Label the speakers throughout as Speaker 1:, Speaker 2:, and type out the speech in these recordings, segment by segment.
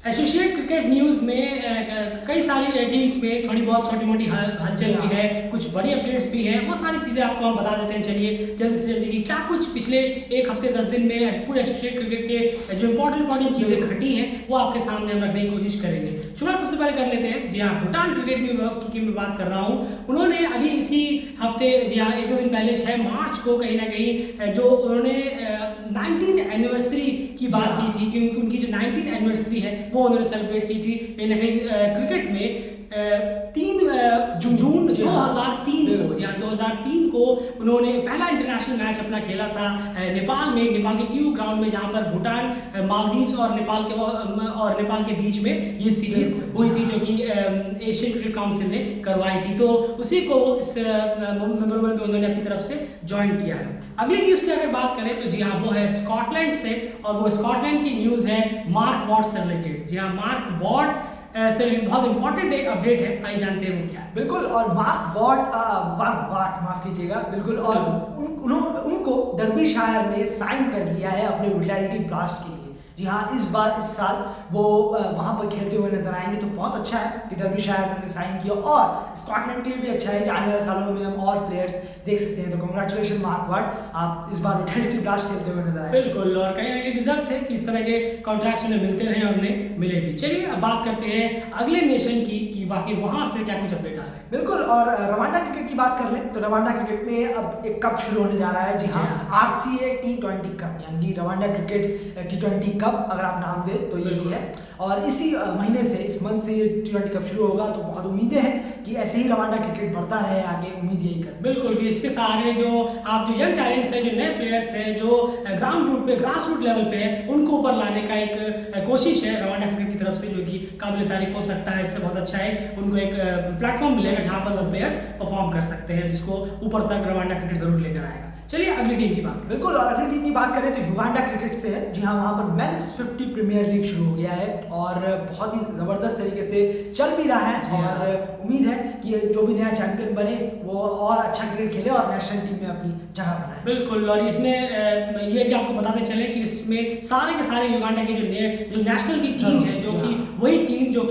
Speaker 1: Associate cricket news में कई सारी टीम्स में थोड़ी बहुत छोटी मोटी हलचल भी है, कुछ बड़ी अपडेट्स भी हैं। वो सारी चीज़ें आपको हम बता देते हैं। चलिए जल्दी से जल्दी की क्या कुछ पिछले एक हफ्ते 10 दिन में पूरे एसोसिएट क्रिकेट के जो इंपॉर्टेंट चीज़ें घटी हैं वो आपके सामने हम रखने की कोशिश करेंगे। शुरुआत सबसे पहले कर लेते हैं। जी हाँ, भूटान क्रिकेट की मैं बात कर रहा हूँ। उन्होंने अभी इसी हफ्ते, जी हाँ, 1-2 दिन पहले 6 मार्च को कहीं ना कहीं जो उन्होंने 19th एनिवर्सरी की बात की थी, क्योंकि उनकी जो 19th एनिवर्सरी है वो उन्होंने सेलिब्रेट की थी कहीं ना कहीं क्रिकेट में 3 जून 2003 को। जी हाँ, 2003 को उन्होंने पहला इंटरनेशनल मैच अपना खेला था नेपाल में, नेपाल के ट्यू ग्राउंड में, जहां पर भूटान, मालदीव्स और नेपाल के बीच में ये सीरीज हुई थी, जो कि एशियन क्रिकेट काउंसिल ने करवाई थी। तो उसी को इस मेमोरेबल में उन्होंने अपनी तरफ से ज्वाइन किया है। अगली न्यूज़ की अगर बात करें तो जी हाँ, वो है स्कॉटलैंड से, और वो स्कॉटलैंड की न्यूज़ है मार्क वॉट से रिलेटेड। जी हाँ, मार्क वॉट से बहुत इंपॉर्टेंट एक अपडेट है, आइए जानते हैं वो क्या है।
Speaker 2: बिल्कुल, और मार्क वाट माफ कीजिएगा, बिल्कुल, और उनको डर्बीशायर ने साइन कर लिया है अपने विटालिटी ब्लास्ट के लिए। जी हाँ, इस साल वो वहाँ पर खेलते हुए नजर आएंगे, तो बहुत अच्छा है कि डर्बीशायर ने साइन किया, और स्कॉटलैंड के लिए भी अच्छा है कि आने वाले सालों में हम और प्लेयर्स देख सकते हैं। तो कंग्रेचुलेशन मार्क वाट, आप इस बार विटालिटी ब्लास्ट खेलते हुए नजर आए।
Speaker 1: बिल्कुल, और कहीं ना कहीं डिजर्व थे कि इस तरह के कॉन्ट्रैक्ट्स उन्हें मिलते रहे और उन्हें मिले भी। चलिए अब बात करते हैं अगले नेशन की कि वाकई वहाँ से क्या कुछ अपडेट आ रहा है।
Speaker 2: बिल्कुल, और रवांडा क्रिकेट की बात कर लें तो रवांडा क्रिकेट में अब एक कप शुरू होने जा रहा है। जी हाँ, RCA T20 कप, यानी कि रवांडा क्रिकेट T20 कप अगर आप नाम दें तो यही है। और इसी महीने से, इस मंथ से ये T20 कप शुरू होगा, तो बहुत उम्मीदें हैं कि ऐसे ही रवांडा क्रिकेट बढ़ता रहे आगे, उम्मीद यही कर।
Speaker 1: बिल्कुल, कि इसके सहारे जो यंग टैलेंट्स हैं, जो नए प्लेयर्स हैं, जो ग्रास रूट लेवल पे है, उनको ऊपर लाने का एक कोशिश है रवांडा क्रिकेट की तरफ से, जो कि काबिल तारीफ हो सकता है। इससे बहुत अच्छा है, उनको एक प्लेटफॉर्म मिलेगा जहाँ पर सब प्लेयर्स परफॉर्म कर सकते हैं, जिसको ऊपर तक रवांडा क्रिकेट जरूर लेकर आएगा। चलिए अगली टीम की बात करें।
Speaker 2: बिल्कुल, और अगली टीम की बात करें तो युगांडा क्रिकेट से है। जी हाँ, वहाँ पर मेंस 50 प्रीमियर लीग शुरू हो गया है और बहुत ही जबरदस्त तरीके से चल भी रहा है, और उम्मीद है कि जो भी नया चैंपियन बने वो और अच्छा क्रिकेट खेले और नेशनल टीम में अपनी जगह बनाए।
Speaker 1: बिल्कुल, और इसमें ये भी आपको बताते चले कि इसमें सारे के सारे युगांडा की जो नेशनल की टीम है, जो कि वही टीम जो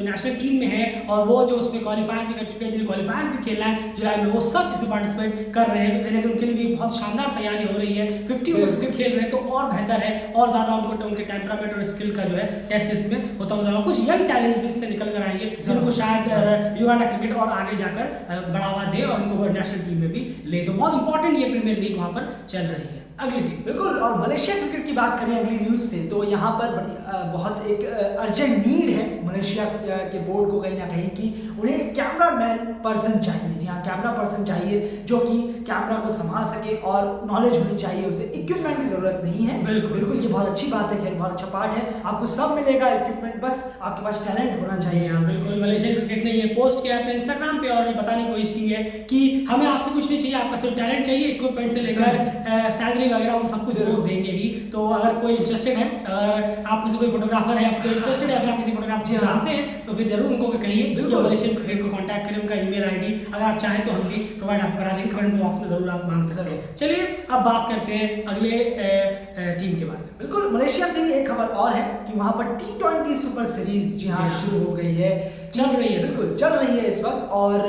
Speaker 1: नेशनल टीम में है, और वो जो उसमें क्वालिफायर भी कर चुके हैं, जिन्हें क्वालिफायर भी खेलना है जुलाई में, वो सब इसमें पार्टिसिपेट कर रहे हैं। तो कहीं ना कहीं उनके लिए भी बहुत शानदार तैयारी हो रही है। 50 ओवर क्रिकेट खेल रहे हैं तो और बेहतर है, और ज्यादा उनके टेम्परामेंट और स्किल का जो है टेस्ट इसमें होता होगा। कुछ यंग टैलेंट्स भी इससे निकल कर आएंगे, जिनको शायद युगांडा क्रिकेट और आगे जाकर बढ़ावा दे और उनको नेशनल टीम में भी ले। तो बहुत इंपॉर्टेंट ये प्रीमियर लीग वहां पर चल रही है। अगली टीम,
Speaker 2: बिल्कुल, और मलेशिया क्रिकेट की बात करें अगली न्यूज़ से, तो यहाँ पर बहुत एक अर्जेंट नीड है मलेशिया के बोर्ड को कहीं ना कहीं, कि उन्हें कैमरा मैन पर्सन चाहिए। जी हाँ, कैमरा पर्सन चाहिए जो कि कैमरा को संभाल सके, और नॉलेज होनी चाहिए उसे। इक्विपमेंट की जरूरत नहीं है। बिल्कुल, ये बहुत अच्छी बात है, बहुत अच्छा पार्ट है, आपको सब मिलेगा इक्विपमेंट, बस आपके पास टैलेंट होना चाहिए।
Speaker 1: हाँ बिल्कुल, मलेशिया क्रिकेट ने ये पोस्ट किया अपने इंस्टाग्राम पे और बताने की कोशिश की है कि हमें आपसे कुछ नहीं चाहिए, आपका सिर्फ टैलेंट चाहिए, इक्विपमेंट से लेकर सैलरी वगैरह वो सब कुछ जरूर देंगे ही। तो अगर कोई इंटरेस्टेड है, अगर आप में से कोई फोटोग्राफर है, आप इंटरेस्टेड है, अगर आप किसी फोटोग्राफर जानते हैं तो फिर जरूर उनको कहिए कि मलेशियन क्रिकेट को कांटेक्ट करें। उनका ईमेल आईडी अगर आप चाहें तो हम भी प्रोवाइड आपको करा देंगे, कमेंट बॉक्स में जरूर आप मांग सकते हैं। चलिए अब बात करते हैं अगले टीम के बारे में।
Speaker 2: बिल्कुल, मलेशिया से ही एक खबर और है कि वहां पर T20 सुपर सीरीज जी हाँ शुरू हो गई है,
Speaker 1: चल रही है।
Speaker 2: बिल्कुल चल रही है इस वक्त, और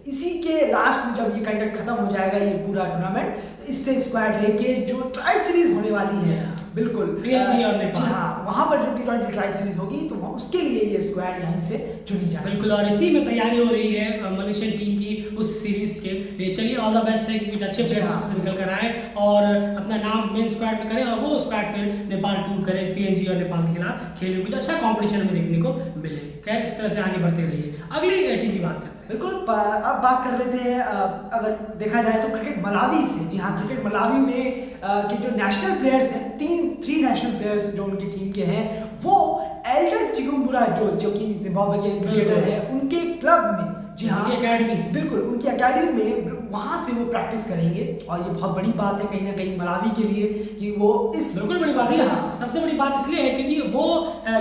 Speaker 2: इसी के लास्ट में जब ये कंटेक्ट खत्म हो जाएगा ये पूरा टूर्नामेंट, तो इससे स्क्वाड लेके जो ट्राई सीरीज होने वाली है, बिल्कुल
Speaker 1: PNG और नेपाल,
Speaker 2: हाँ, वहां पर जो T20 ट्राई सीरीज होगी तो उसके लिए ये स्क्वाड यहीं से चुनी जाएगी।
Speaker 1: बिल्कुल, और इसी में तैयारी हो रही है मलेशियन टीम की उस सीरीज के लिए। चलिए ऑल द बेस्ट है कि कुछ अच्छे प्लेयर्स से निकल कर आए और अपना नाम मेन स्क्वाड में करें, और वो स्क्वाड फिर नेपाल टूर करे, PNG और नेपाल के खिलाफ खेले, कुछ अच्छा कॉम्पिटिशन में देखने को मिले। खैर इस तरह से आगे बढ़ते रहिए। अगली टीम की बात करते हैं।
Speaker 2: बिल्कुल, अब बात कर लेते हैं, अगर देखा जाए तो क्रिकेट मलावी से। जी हाँ, क्रिकेट मलावी में के जो नेशनल प्लेयर्स हैं, 3 नेशनल प्लेयर्स जो उनकी टीम के हैं, वो एल्डर चिगुम्बुरा जो कि जिम्बाब्वे के क्रिकेटर हैं, उनके क्लब में, जी हाँ,
Speaker 1: उनकी एकेडमी,
Speaker 2: बिल्कुल उनकी एकेडमी में वहाँ से वो प्रैक्टिस करेंगे और ये बहुत बड़ी बात है कहीं ना कहीं मलावी के लिए कि वो इस
Speaker 1: बिल्कुल बड़ी बात है। सबसे बड़ी बात इसलिए है क्योंकि वो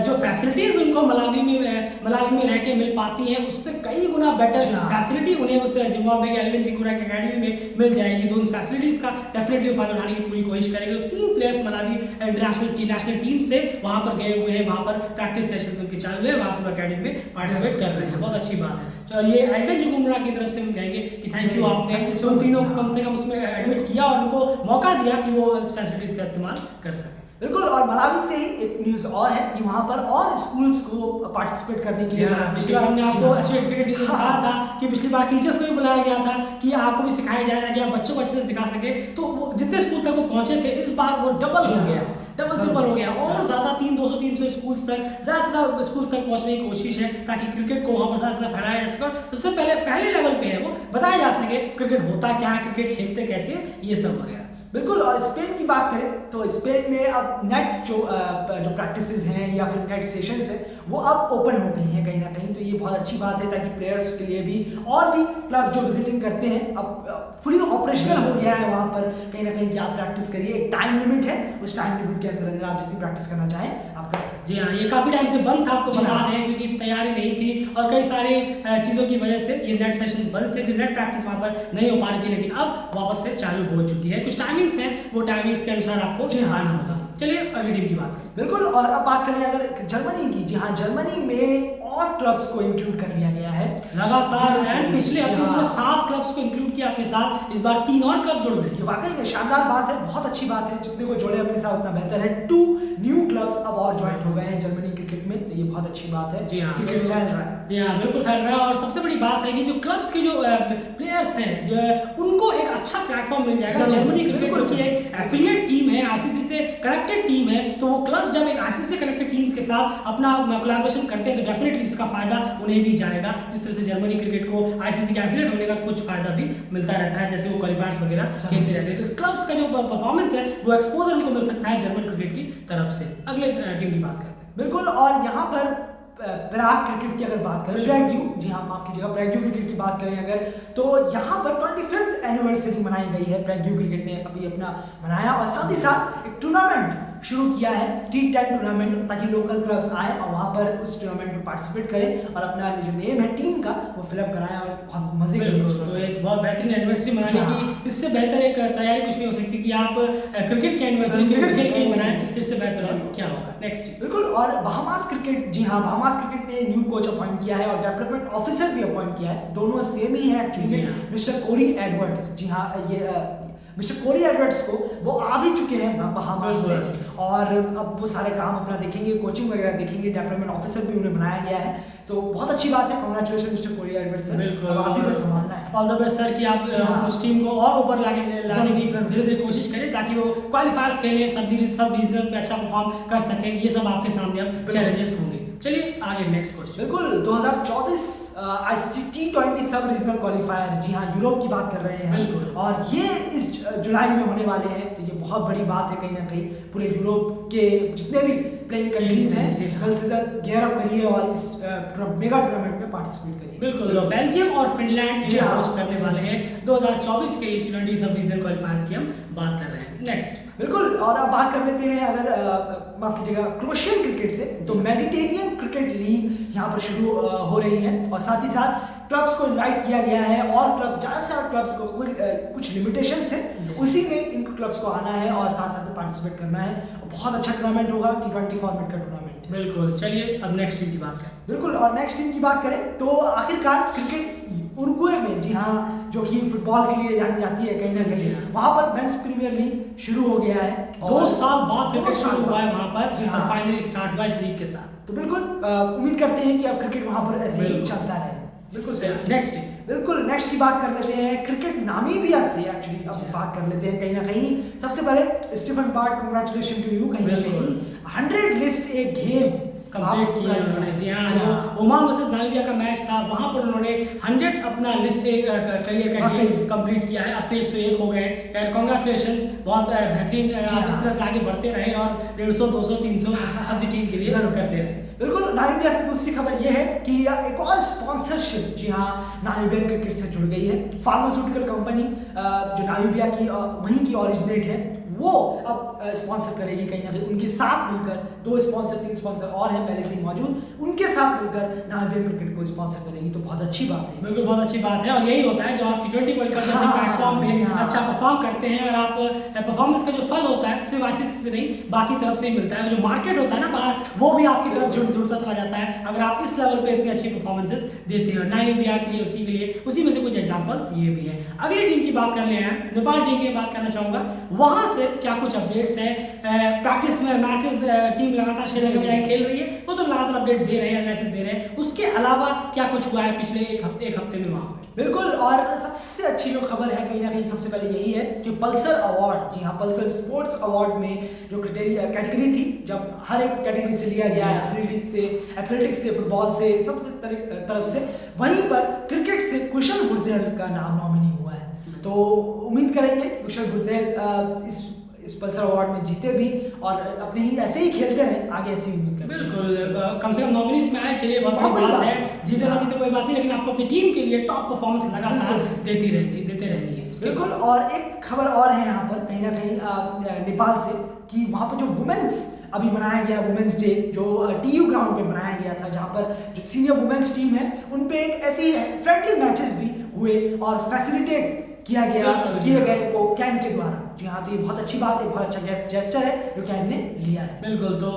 Speaker 1: जो फैसिलिटीज उनको मलावी में रह के मिल पाती हैं उससे कई गुना बेटर फैसिलिटी उन्हें उस जिम्बाब्वे के एल्विन चिकुरा एकेडमी में मिल जाएगी। तो उन फैसिलिटीज का डेफिनेटली फायदा उठाने की पूरी कोशिश करेंगे। तो 3 प्लेयर्स मलावी नेशनल टीम से वहां पर गए हुए हैं, वहां पर प्रैक्टिस सेशंस उनके चालू है, वहां पर एकेडमी में पार्टिसिपेट कर रहे हैं। बहुत अच्छी बात है। और ये एल्टन जुकुमरा की तरफ से हम कहेंगे कि थैंक यू, आपने उन तीनों को कम से कम उसमें एडमिट किया और उनको मौका दिया कि वो इस फैसिलिटीज का इस्तेमाल कर सकें।
Speaker 2: बिल्कुल। और मलावी से ही एक न्यूज़ और है कि वहाँ पर और स्कूल्स को पार्टिसिपेट करने के लिए
Speaker 1: पिछली बार हमने आपको एसोसिएट क्रिकेट लीग में कहा था कि पिछली बार टीचर्स को भी बुलाया गया था कि आपको भी सिखाया जाएगा कि आप बच्चों को अच्छे से सिखा सके। तो वो जितने स्कूल तक वो पहुंचे थे इस बार वो डबल ट्रिपल हो गया और ज्यादा 300-300 स्कूल्स तक ज्यादा स्कूल्स तक पहुंचने की कोशिश है ताकि क्रिकेट को वहां पर ज्यादा फैलाया जा सके। सबसे पहले लेवल पे है वो बताया जा सके क्रिकेट होता क्या है, क्रिकेट खेलते कैसे, ये सब वगैरह।
Speaker 2: बिल्कुल। और स्पेन की बात करें तो स्पेन में अब नेट जो प्रैक्टिसेस हैं या फिर नेट सेशंस हैं वो अब ओपन हो गई हैं कहीं ना कहीं। तो ये बहुत अच्छी बात है ताकि प्लेयर्स के लिए भी और भी क्लब जो विजिटिंग करते हैं अब फुली ऑपरेशनल हो गया है वहाँ पर कहीं ना कहीं कि आप प्रैक्टिस करिए। एक टाइम लिमिट है, उस टाइम लिमिट के अंदर आप जितनी प्रैक्टिस करना चाहें आप कर सकते हैं।
Speaker 1: जी हाँ, ये काफी टाइम से बंद था, आपको बता दें, क्योंकि तैयारी नहीं थी और कई सारी चीज़ों की वजह से ये नेट सेशंस बंद थे, नेट प्रैक्टिस वहाँ पर नहीं हो पा रही थी। लेकिन अब वापस से चालू हो चुकी है। कुछ टाइमिंग्स हैं, वो टाइमिंग्स के अनुसार आपको आना होगा। चलिए अगली टीम की बात करें।
Speaker 2: बिल्कुल। और अब बात करें अगर जर्मनी की, जी हाँ, जर्मनी में और क्लब्स को इंक्लूड कर लिया गया है लगातार।
Speaker 1: पिछले हफ्ते उन्होंने 7 क्लब्स को इंक्लूड किया अपने साथ, इस बार 3 और क्लब जुड़ गए।
Speaker 2: वाकई में शानदार बात है, बहुत अच्छी बात है। जितने को जोड़े अपने साथ उतना बेहतर है। 2 न्यू क्लब्स अब और ज्वाइन हो गए हैं जर्मनी क्रिकेट में, तो ये बहुत अच्छी बात है।
Speaker 1: जी हाँ,
Speaker 2: क्रिकेट फैल रहा है।
Speaker 1: जी हाँ, बिल्कुल फैल रहा है। और सबसे बड़ी बात है कि जो क्लब्स के जो प्लेयर्स हैं जो उनको एक अच्छा प्लेटफॉर्म मिल जाएगा। जर्मनी क्रिकेट की एक एफिलिएट टीम है, आईसीसी से कनेक्टेड टीम है, तो वो क्लब जब एक आईसीसी से कनेक्टेड टीम्स के साथ अपना कोलैबोरेशन करते हैं तो डेफिनेटली इसका फायदा उन्हें भी जाएगा। जिस तरह से जर्मनी क्रिकेट को आईसीसी के एफिलिएट होने का कुछ फायदा भी मिलता रहता है, जैसे वो क्वालिफायर्स वगैरह खेलते रहते हैं। तो इस क्लब्स का जो परफॉर्मेंस है वो एक्सपोजर उनको मिल सकता है जर्मन क्रिकेट की तरफ से। अगले टीम की बात करते हैं।
Speaker 2: बिल्कुल। और यहाँ पर प्राग क्रिकेट की अगर बात करें, प्रैग्यू, जी हाँ माफ कीजिएगा, प्रैग्यू क्रिकेट की बात करें अगर, तो यहाँ पर 25th एनिवर्सरी मनाई गई है। प्रैग्यू क्रिकेट ने अभी अपना मनाया और साथ ही साथ एक टूर्नामेंट शुरू किया है, T10 टूर्नामेंट, ताकि लोकल क्लब्स आए और वहाँ पर उस टूर्नामेंट में पार्टिसिपेट करें और अपना जो नेम है टीम का वो फिलअप कराएं और बहुत मजे करें।
Speaker 1: तो एक बहुत बेहतरीन एनिवर्सरी मनाने की इससे बेहतर एक तैयारी कुछ नहीं हो सकती कि आप क्रिकेट की एनिवर्सरी क्रिकेट खेल के ही मनाएं, इससे बेहतर और क्या होगा। नेक्स्ट।
Speaker 2: बिल्कुल। और बहामास क्रिकेट, जी हाँ, बहामास क्रिकेट ने न्यू कोच अपॉइंट किया है और डेवलपमेंट ऑफिसर भी अपॉइंट किया है। दोनों सेम ही है एक्चुअली, मिस्टर कोरी एडवर्ड्स। जी हाँ, ये मिस्टर कोरी एडवर्ड्स को वो आ भी चुके हैं बहामास में और अब वो सारे काम अपना देखेंगे, कोचिंग वगैरह देखेंगे, डेवलपमेंट ऑफिसर भी उन्हें बनाया गया है। तो बहुत अच्छी बात है, कांग्रेचुलेशन मिस्टर कोरी एडवर्ड्स सर।
Speaker 1: बिल्कुल,
Speaker 2: आप ही को संभालना है।
Speaker 1: ऑल द बेस्ट सर कि आप उस टीम को और ऊपर लाने की धीरे-धीरे कोशिश करें ताकि वो क्वालिफायर्स खेलें, सब रीजनल में अच्छा परफॉर्म कर सकें। ये सब आपके सामने अब चैलेंजेस होंगे। चलिए आगे नेक्स्ट क्वेश्चन।
Speaker 2: बिल्कुल। 2024 आईसीसी T20 सब रीजनल क्वालिफायर, जी हाँ, यूरोप की बात कर रहे हैं और ये इस जुलाई में होने वाले हैं। तो ये बहुत बड़ी बात है कहीं ना कहीं, पूरे यूरोप के जितने भी प्लेइंग कंट्रीज हैं जल्द से जल्द गियर अप करिए और इस मेगा टूर्नामेंट में पार्टिसिपेट करिए।
Speaker 1: बिल्कुल। बेल्जियम और फिनलैंड ये होस्ट करने वाले हैं 2024 के T20 सब रीजनल क्वालिफायर्स की हम बात कर रहे हैं। नेक्स्ट।
Speaker 2: बिल्कुल। और अब बात कर लेते हैं अगर माफ कीजिएगा क्रोएशियन क्रिकेट से, तो मेडिटेरियन क्रिकेट लीग यहाँ पर शुरू हो रही है और साथ ही साथ क्लब्स को इनवाइट किया गया है और क्लब्स ज़्यादा से ज़्यादा क्लब्स को कुछ लिमिटेशंस है, उसी में इन क्लब्स को आना है और साथ साथ में पार्टिसिपेट करना है। बहुत अच्छा टूर्नामेंट होगा, T20 फॉर्मेट का टूर्नामेंट।
Speaker 1: बिल्कुल। चलिए अब नेक्स्ट टीम की बात करें।
Speaker 2: बिल्कुल। और नेक्स्ट टीम की बात करें तो आखिरकार क्रिकेट उरुग्वे में, जी हाँ, जो कि फुटबॉल के लिए जानी जाती है कहीं ना कहीं, वहाँ पर मेंस प्रीमियर लीग शुरू हो गया है।
Speaker 1: 2 साल बाद क्रिकेट शुरू हुआ है वहाँ पर, फाइनली स्टार्ट हुआ इस लीग के साथ।
Speaker 2: तो बिल्कुल उम्मीद करते हैं कि अब क्रिकेट वहाँ पर ऐसे ही चलता रहे। बिल्कुल सही।
Speaker 1: नेक्स्ट।
Speaker 2: बिल्कुल। नेक्स्ट की बात कर लेते हैं क्रिकेट नामीबिया से। एक्चुअली अब बात कर लेते हैं कहीं ना कहीं। सबसे पहले Stephen Bart, congratulation to you. कहीं ना कहीं 100 लिस्ट एक गेम
Speaker 1: कंप्लीट किया उन्होंने। जी हाँ, जो ओमान वर्सेस नामीबिया का मैच था वहां पर उन्होंने 100 अपना लिस्ट करियर का कंप्लीट किया है। अब तो 101 हो गए। खैर कांग्रेचुलेशंस, बहुत बेहतरीन। आप इस तरह से आगे बढ़ते रहे और 150, 200, 300 अपनी टीम के लिए करते रहे।
Speaker 2: बिल्कुल। नामीबिया से दूसरी खबर ये है कि एक और स्पॉन्सरशिप जी हाँ नामीबियन क्रिकेट से जुड़ गई है। फार्मास्यूटिकल कंपनी जो नामीबिया की वहीं की ओरिजिनेट है, वो अब स्पॉन्सर करेगी कहीं ना कहीं। उनके साथ मिलकर 2 स्पॉन्सर 3 स्पॉन्सर और हैं पहले से ही मौजूद, उनके साथ मिलकर नामीबियन क्रिकेट को स्पॉन्सर करेगी। तो बहुत अच्छी बात है।
Speaker 1: बिल्कुल बहुत अच्छी बात है। और यही होता है जब आप T20 वर्ल्ड कप जैसे प्लेटफॉर्म में अच्छा परफॉर्म करते हैं और आप परफॉर्मेंस का जो फल होता है सिर्फ आईसीसी से नहीं बाकी तरफ से ही मिलता है। जो मार्केट होता है ना बाहर, वो भी आपकी तरफ जुड़ता चला जाता है अगर आप इस लेवल पे इतनी अच्छी परफॉर्मेंसेस देते हो। नामीबिया के लिए उसी के लिए उसी में से कुछ एग्जांपल्स ये भी है। अगली टीम की बात कर ले हैं, नेपाल टीम की बात करना चाहूंगा। वहां से क्या कुछ अपडेट्स हैं? प्रैक्टिस में मैचेस टीम लगातार श्रीलंका में जाके खेल रही है, वो तो लगातार अपडेट्स दे रहे हैं, एनालिसिस दे रहे हैं। उसके अलावा क्या कुछ हुआ है पिछले एक हफ्ते में वहां पे?
Speaker 2: बिल्कुल। और सबसे अच्छी जो खबर है कहीं ना कहीं सबसे पहले यही है कि पल्सर अवार्ड, जी हाँ पल्सर स्पोर्ट्स अवार्ड में जो कैटेगरी थी, जब हर एक कैटेगरी से लिया गया, एथलेटिक्स से, फुटबॉल से, सबसे तरफ से, वहीं पर क्रिकेट से कुशल गुर्देल का नाम नॉमिनी हुआ है। तो उम्मीद करेंगे कुशल गुर्देल इस पल्सर अवार्ड में जीते भी और अपने ही ऐसे ही खेलते रहे आगे, ऐसी उम्मीद करते हैं।
Speaker 1: बिल्कुल, कम से कम नॉमिनीज में आए, चलिए बहुत बड़ी बात है। जीते ना जीते कोई बात नहीं, लेकिन आपको अपनी टीम के लिए टॉप परफॉर्मेंस लगातार देते रहनी है।
Speaker 2: बिल्कुल। और एक खबर और है यहाँ पर कहीं ना कहीं नेपाल से, कि वहाँ पर जो वुमेन्स अभी मनाया गया वुमेन्स डे, जो TU ग्राउंड पे मनाया गया था, जहाँ पर जो सीनियर वुमेन्स टीम है उन पे एक ऐसे फ्रेंडली मैचेस भी हुए और फैसिलिटेट किए गए वो कैन के द्वारा। जी हाँ, तो ये बहुत अच्छी बात है, बहुत अच्छा जेस्चर है जो कैन ने लिया है।
Speaker 1: बिल्कुल। तो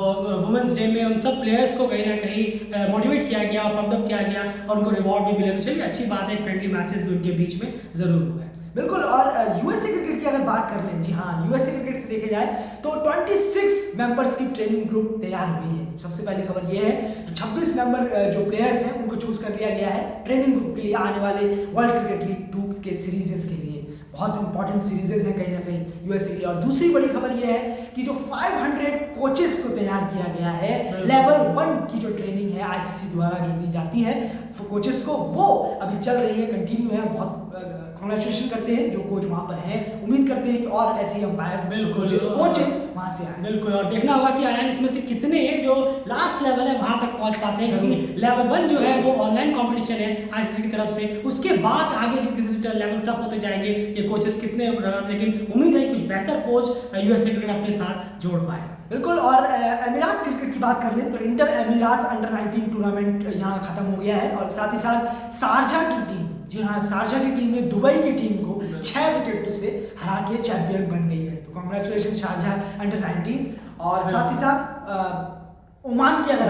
Speaker 1: वुमेन्स डे में उन सब प्लेयर्स को कहीं ना कहीं मोटिवेट किया गया और पंप किया गया और उनको रिवॉर्ड भी मिले। तो चलिए अच्छी बात है, फ्रेंडली मैचेस भी उनके बीच में जरूर हुए।
Speaker 2: बिल्कुल। और यूएसए क्रिकेट की अगर बात कर लें, जी हाँ यूएसए क्रिकेट से देखे जाए तो 26 मेंबर्स की ट्रेनिंग ग्रुप तैयार हुई है। सबसे पहली खबर ये है, जो 26 मेंबर जो प्लेयर्स हैं उनको चूज कर लिया गया है ट्रेनिंग ग्रुप के लिए आने वाले वर्ल्ड क्रिकेट लीग 2 के सीरीजेस के लिए। बहुत इंपॉर्टेंट सीरीजेस हैं कहीं ना कहीं यूएसए के लिए। और दूसरी बड़ी खबर यह है कि जो 500 कोचेस को तैयार किया गया है, लेवल 1 की जो ट्रेनिंग है आईसीसी द्वारा जो दी जाती है कोचेस को, वो अभी चल रही है, कंटिन्यू है। बहुत कांग्रेचुलेशन करते हैं जो कोच वहां पर हैं। उम्मीद करते हैं कि और ऐसे अंपायर्स कोचेस वहां से आए।
Speaker 1: बिल्कुल। और देखना होगा कि आयन इसमें से कितने जो लास्ट लेवल है वहां तक पहुंच पाते हैं, क्योंकि लेवल 1 जो है वो ऑनलाइन कंपटीशन है आईसीसी की तरफ से। उसके बाद आगे जितने लेवल टफ होते जाएंगे ये कोचेस कितने, लेकिन उम्मीद है कुछ बेहतर कोच यूएसए क्रिकेट अपने साथ जोड़ पाए।
Speaker 2: बिल्कुल। और एमिराट्स क्रिकेट की बात कर लें तो इंटर एमिराट्स अंडर 19 टूर्नामेंट यहाँ खत्म हो गया है। और साथ ही साथ शारजा की टीम, जी हाँ शारजा की टीम ने दुबई की टीम को 6 विकेट से हरा के चैंपियन बन गई है। तो कांग्रेचुलेशन शारजा अंडर 19। और साथ ही साथ ओमान की अगर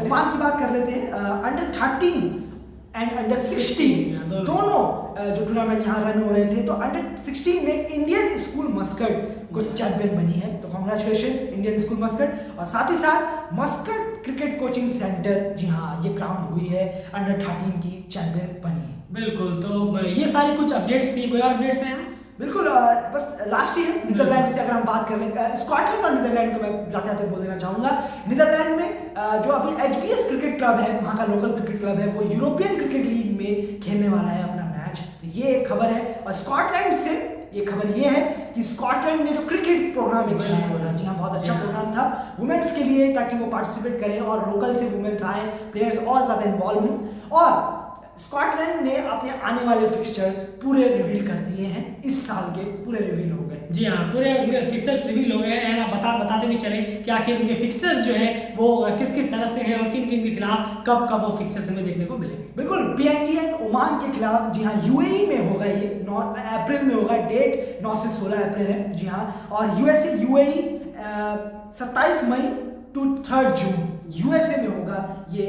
Speaker 2: ओमान की बात कर लेते हैं, अंडर 13 एंड अंडर 16 दोनों जो टूर्नामेंट यहाँ रन हो रहे थे, तो अंडर 16 में इंडियन स्कूल मस्कट को चैंपियन बनी है। तो कांग्रेचुलेशन इंडियन स्कूल मस्कट। और साथ ही साथ मस्कट क्रिकेट कोचिंग सेंटर, जी हाँ ये क्राउन हुई है, अंडर 13 की चैंपियन बनी है।
Speaker 1: बिल्कुल। तो ये सारी कुछ अपडेट्स थी, कोई और अपडेट्स हैं?
Speaker 2: बिल्कुल। बस लास्ट ही है नीदरलैंड से अगर हम बात कर लें, स्कॉटलैंड और नीदरलैंड को मैं जाते जाते बोल देना चाहूँगा। नीदरलैंड में जो अभी HBS क्रिकेट क्लब है, वहाँ का लोकल क्रिकेट क्लब है, वो यूरोपियन क्रिकेट लीग में खेलने वाला है अपना मैच। तो ये एक खबर है। और स्कॉटलैंड से ये खबर ये है कि स्कॉटलैंड ने जो क्रिकेट प्रोग्राम एक चलाया था, जी हाँ बहुत अच्छा प्रोग्राम था वुमेन्स के लिए, ताकि वो पार्टिसिपेट करें और लोकल से वुमेन्स आए, प्लेयर्स और ज़्यादा इन्वॉल्व हों। और स्कॉटलैंड ने अपने आने वाले फिक्सचर्स पूरे रिवील कर दिए हैं, इस साल के पूरे रिवील हो गए।
Speaker 1: जी हाँ, पूरे उनके फिक्सर्स रिवील हो गए हैं। आप बताते भी चले कि आखिर उनके फिक्सर्स जो है वो किस किस तरह से हैं और किन किन के खिलाफ कब कब वो फिक्सर्स हमें देखने को मिलेंगे।
Speaker 2: बिल्कुल। PNG एंड ओमान के खिलाफ, जी हाँ UAE में होगा, ये 9 अप्रैल में होगा, डेट 9 से 16 अप्रैल है, जी हाँ। और USA UAE 27 मई टू 3 जून USA में होगा ये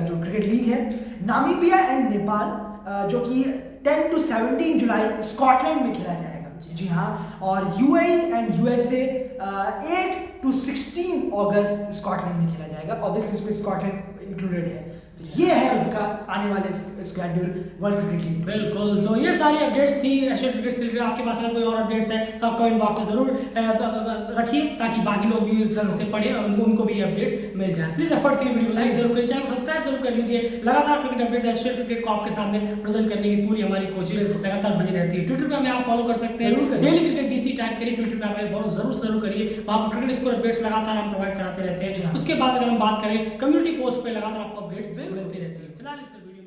Speaker 2: जो क्रिकेट लीग है। नामीबिया एंड नेपाल जो कि 10 to 17 जुलाई स्कॉटलैंड में खेला जाएगा, जी हाँ। और UAE and USA 8 to 16 August Scotland में खेला जाएगा। ऑब्वियसली इसमें स्कॉटलैंड इंक्लूडेड है। ये है उनका आने वाले स्केड्यूल वर्ल्ड क्रिकेट लीग।
Speaker 1: बिल्कुल, तो ये सारी अपडेट्स थी एशियन क्रिकेट से रिलेटेड। आपके पास अगर कोई और अपडेट्स है तो आप कमेंट बॉक्स में जरूर रखिए, ताकि बाकी लोग भी जरूर से पढ़ें और उनको भी अपडेट्स मिल जाए। प्लीज एफर्ट के लिए वीडियो को लाइक जरूर करें, चैनल सब्सक्राइब जरूर कर लीजिए। लगातार क्रिकेट अपडेट्स एशियन क्रिकेट को आपके सामने प्रेजेंट करने की पूरी हमारी कोशिश लगातार बनी रहती है। ट्विटर पे हमें आप फॉलो कर सकते हैं, डेली क्रिकेट डीसी टाइप करिए, ट्विटर पे हमें फॉलो जरूर करिए। वहां पर क्रिकेट स्कोर अपडेट्स लगातार हम प्रोवाइड कराते रहते हैं। उसके बाद अगर हम बात करें कम्युनिटी पोस्ट पे, लगातार आपको अपडेट्स मिलती रहती है। फिलहाल इस वीडियो